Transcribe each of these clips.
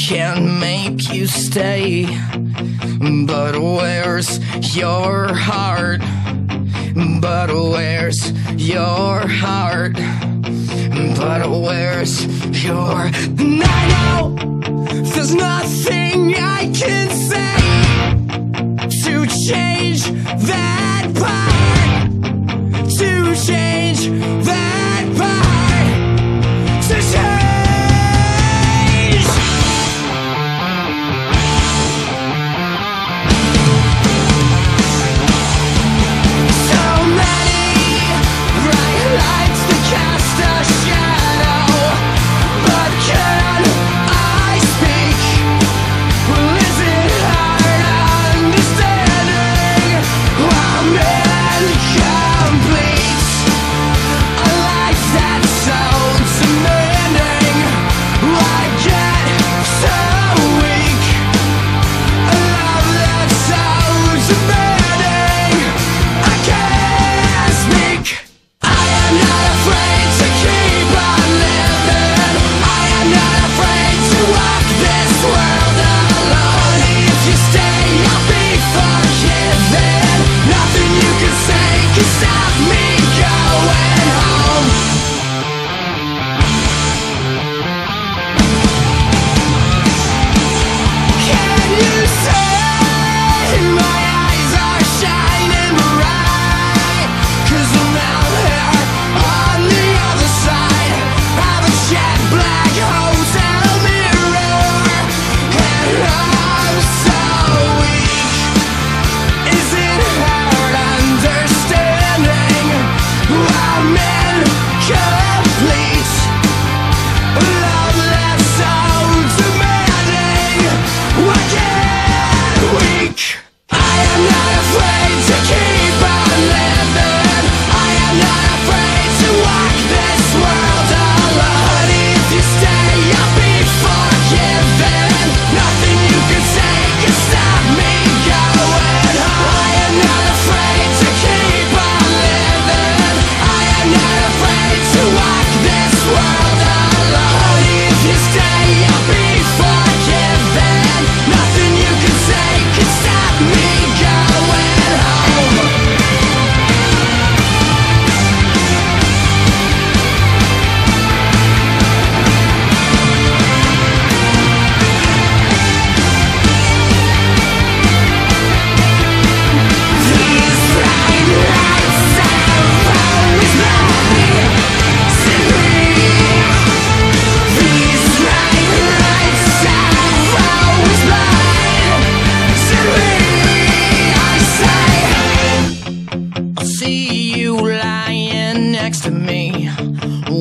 can make you stay, but where's your heart? But where's your heart? But where's your... And I know there's nothing I can say to change that part, to change that part, to change.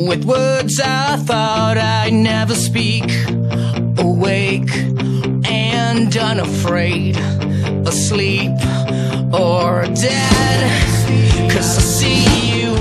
With words I thought I'd never speak, awake and unafraid, asleep or dead. 'Cause I see you